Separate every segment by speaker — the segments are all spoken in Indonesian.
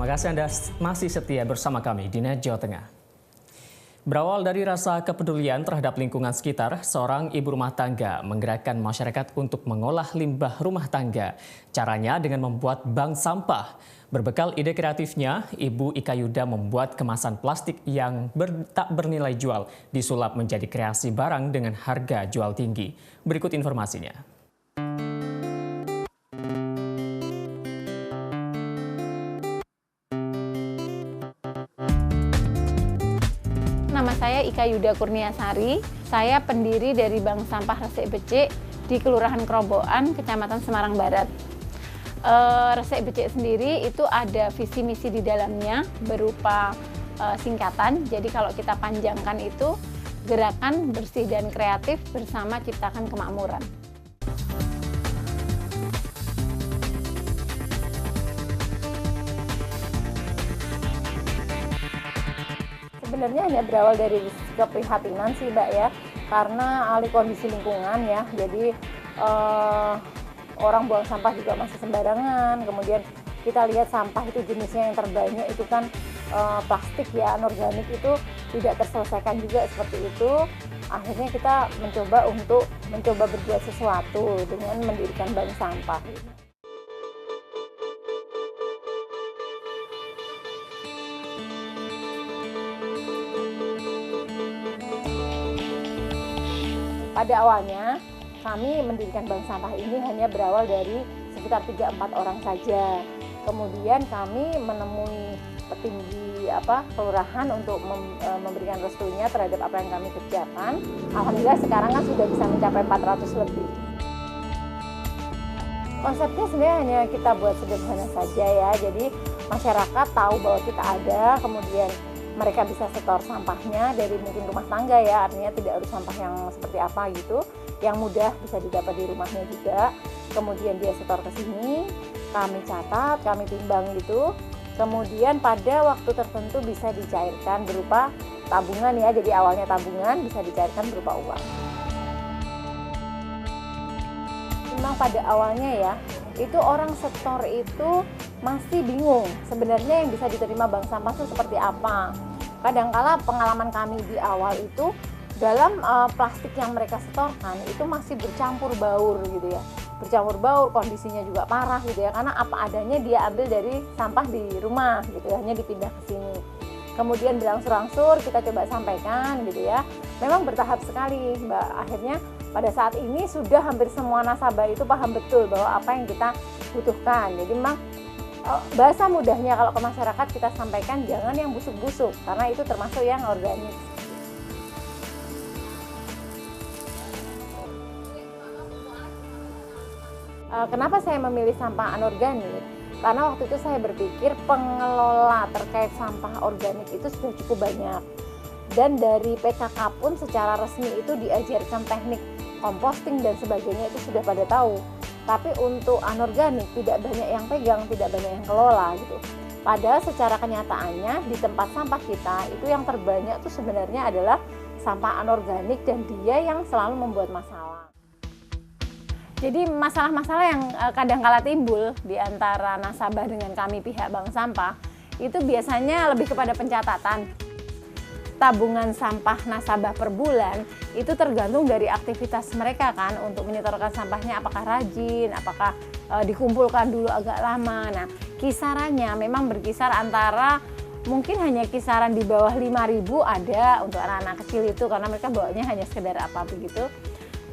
Speaker 1: Terima kasih Anda masih setia bersama kami di Net Jawa Tengah. Berawal dari rasa kepedulian terhadap lingkungan sekitar, seorang ibu rumah tangga menggerakkan masyarakat untuk mengolah limbah rumah tangga. Caranya dengan membuat bank sampah. Berbekal ide kreatifnya, Ibu Ika Yuda membuat kemasan plastik yang tak bernilai jual disulap menjadi kreasi barang dengan harga jual tinggi. Berikut informasinya.
Speaker 2: Nama saya Ika Yuda Kurniasari, saya pendiri dari Bank Sampah Resik Becik di Kelurahan Krobokan, Kecamatan Semarang Barat. Resik Becik sendiri itu ada visi misi di dalamnya berupa singkatan, jadi kalau kita panjangkan itu gerakan bersih dan kreatif bersama ciptakan kemakmuran. Sebenarnya hanya berawal dari keprihatinan sih Mbak ya, karena alih kondisi lingkungan ya, jadi orang buang sampah juga masih sembarangan, kemudian kita lihat sampah itu jenisnya yang terbanyak itu kan plastik ya, anorganik itu tidak terselesaikan juga seperti itu. Akhirnya kita mencoba berbuat sesuatu dengan mendirikan bank sampah. Pada awalnya, kami mendirikan bank sampah ini hanya berawal dari sekitar 3-4 orang saja. Kemudian kami menemui petinggi kelurahan untuk memberikan restunya terhadap apa yang kami kerjakan. Alhamdulillah sekarang kan sudah bisa mencapai 400 lebih. Konsepnya sebenarnya hanya kita buat sederhana saja ya. Jadi masyarakat tahu bahwa kita ada, kemudian mereka bisa setor sampahnya dari mungkin rumah tangga ya, artinya tidak harus sampah yang seperti apa gitu, yang mudah bisa didapat di rumahnya juga. Kemudian dia setor ke sini, kami catat, kami timbang gitu. Kemudian pada waktu tertentu bisa dicairkan berupa tabungan ya, jadi awalnya tabungan bisa dicairkan berupa uang. Memang pada awalnya ya, itu orang setor itu masih bingung sebenarnya yang bisa diterima bank sampah itu seperti apa. Kadangkala pengalaman kami di awal itu dalam plastik yang mereka setorkan itu masih bercampur baur gitu ya. Bercampur baur, kondisinya juga parah gitu ya, karena apa adanya dia ambil dari sampah di rumah gitu ya, hanya dipindah ke sini. Kemudian berangsur-angsur kita coba sampaikan gitu ya. Memang bertahap sekali Mbak, akhirnya pada saat ini sudah hampir semua nasabah itu paham betul bahwa apa yang kita butuhkan. Jadi memang bahasa mudahnya kalau ke masyarakat kita sampaikan jangan yang busuk-busuk, karena itu termasuk yang organik. Kenapa saya memilih sampah anorganik? Karena waktu itu saya berpikir pengelola terkait sampah organik itu sudah cukup banyak. Dan dari PKK pun secara resmi itu diajarkan teknik composting dan sebagainya itu sudah pada tahu. Tapi untuk anorganik tidak banyak yang pegang, tidak banyak yang kelola gitu. Padahal secara kenyataannya di tempat sampah kita itu yang terbanyak itu sebenarnya adalah sampah anorganik dan dia yang selalu membuat masalah. Jadi masalah-masalah yang kadang-kala timbul di antara nasabah dengan kami pihak bank sampah itu biasanya lebih kepada pencatatan. Tabungan sampah nasabah per bulan itu tergantung dari aktivitas mereka kan untuk menyetorkan sampahnya, apakah rajin, apakah dikumpulkan dulu agak lama. Nah, kisarannya memang berkisar antara mungkin hanya kisaran di bawah 5.000 ada untuk anak-anak kecil itu karena mereka bawanya hanya sekedar apa begitu.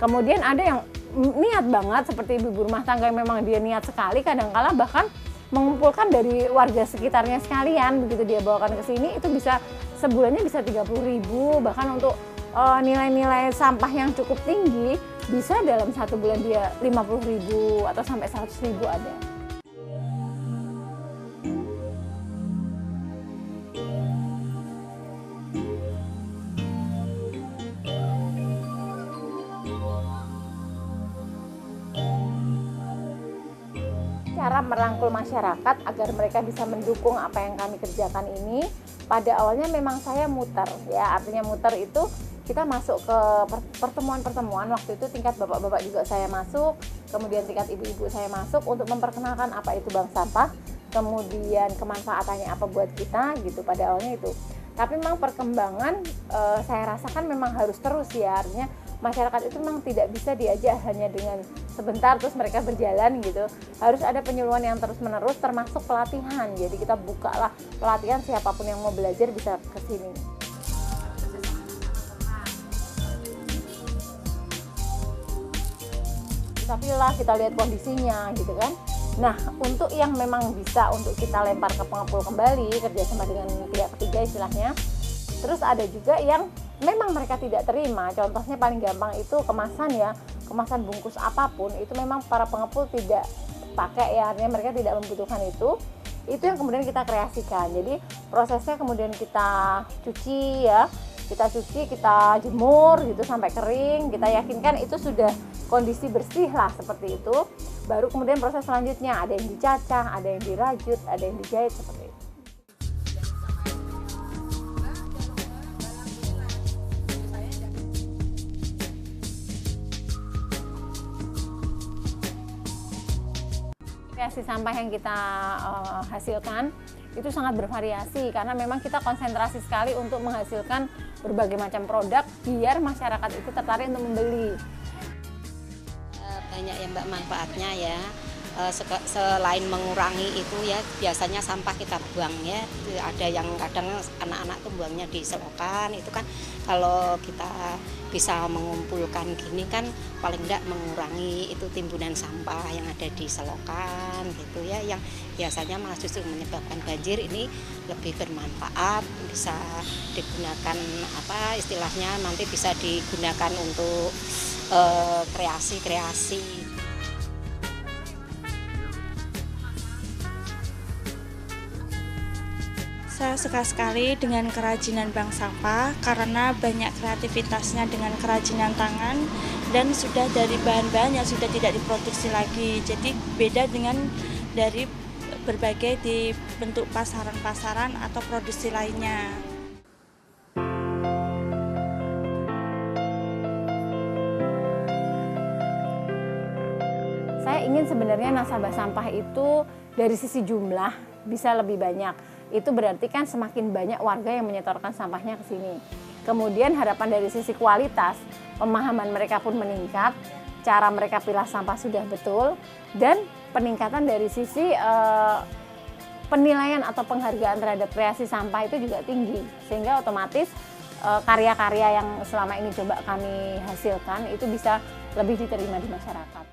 Speaker 2: Kemudian ada yang niat banget seperti ibu rumah tangga yang memang dia niat sekali, kadang-kala bahkan mengumpulkan dari warga sekitarnya sekalian begitu dia bawakan ke sini itu bisa sebulannya bisa 30.000, bahkan untuk nilai-nilai sampah yang cukup tinggi bisa dalam 1 bulan dia 50.000 atau sampai 100.000 ada. Cara merangkul masyarakat agar mereka bisa mendukung apa yang kami kerjakan ini, pada awalnya memang saya muter ya, artinya muter itu kita masuk ke pertemuan-pertemuan, waktu itu tingkat bapak-bapak juga saya masuk, kemudian tingkat ibu-ibu saya masuk untuk memperkenalkan apa itu bank sampah, kemudian kemanfaatannya apa buat kita gitu pada awalnya itu. Tapi memang perkembangan saya rasakan memang harus terus ya, artinya masyarakat itu memang tidak bisa diajak hanya dengan sebentar terus mereka berjalan gitu. Harus ada penyuluhan yang terus menerus termasuk pelatihan. Jadi kita bukalah pelatihan, siapapun yang mau belajar bisa ke sini. Tapi lah kita lihat kondisinya gitu kan. Nah, untuk yang memang bisa untuk kita lempar ke pengepul kembali, kerjasama dengan pihak ketiga istilahnya. Terus ada juga yang memang mereka tidak terima. Contohnya paling gampang itu kemasan ya, kemasan bungkus apapun itu memang para pengepul tidak pakai ya, artinya mereka tidak membutuhkan itu. Itu yang kemudian kita kreasikan. Jadi prosesnya kemudian kita cuci ya, kita jemur gitu sampai kering, kita yakinkan itu sudah kondisi bersih lah seperti itu. Baru kemudian proses selanjutnya ada yang dicacah, ada yang dirajut, ada yang dijahit seperti itu. Kreasi sampah yang kita hasilkan itu sangat bervariasi karena memang kita konsentrasi sekali untuk menghasilkan berbagai macam produk biar masyarakat itu tertarik untuk membeli.
Speaker 3: Banyak ya Mbak manfaatnya ya, selain mengurangi itu ya biasanya sampah kita buang ya, ada yang kadang anak-anak tuh buangnya di selokan, itu kan kalau kita bisa mengumpulkan gini kan paling enggak mengurangi itu timbunan sampah yang ada di selokan gitu ya, yang biasanya malah justru menyebabkan banjir. Ini lebih bermanfaat, bisa digunakan apa istilahnya nanti bisa digunakan untuk kreasi-kreasi.
Speaker 4: Saya suka sekali dengan kerajinan bank sampah karena banyak kreativitasnya dengan kerajinan tangan dan sudah dari bahan-bahan yang sudah tidak diproduksi lagi. Jadi beda dengan dari berbagai di bentuk pasaran-pasaran atau produksi lainnya.
Speaker 2: Saya ingin sebenarnya nasabah sampah itu dari sisi jumlah bisa lebih banyak. Itu berarti kan semakin banyak warga yang menyetorkan sampahnya ke sini. Kemudian harapan dari sisi kualitas, pemahaman mereka pun meningkat, cara mereka pilah sampah sudah betul, dan peningkatan dari sisi penilaian atau penghargaan terhadap kreasi sampah itu juga tinggi. Sehingga otomatis karya-karya yang selama ini coba kami hasilkan itu bisa lebih diterima di masyarakat.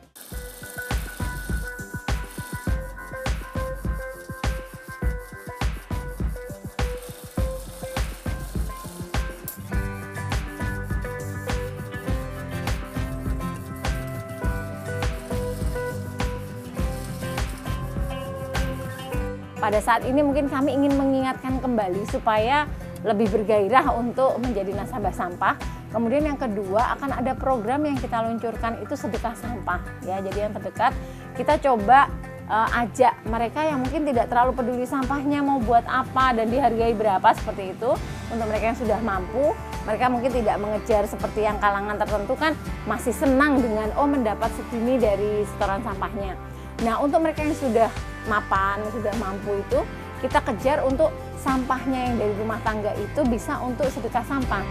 Speaker 2: Pada saat ini mungkin kami ingin mengingatkan kembali supaya lebih bergairah untuk menjadi nasabah sampah. Kemudian yang kedua akan ada program yang kita luncurkan itu sedekah sampah ya. Jadi yang terdekat kita coba ajak mereka yang mungkin tidak terlalu peduli sampahnya mau buat apa dan dihargai berapa seperti itu. Untuk mereka yang sudah mampu, mereka mungkin tidak mengejar seperti yang kalangan tertentu kan masih senang dengan mendapat segini dari setoran sampahnya. Nah, untuk mereka yang sudah mapan, sudah mampu itu, kita kejar untuk sampahnya yang dari rumah tangga itu bisa untuk sedekah sampah.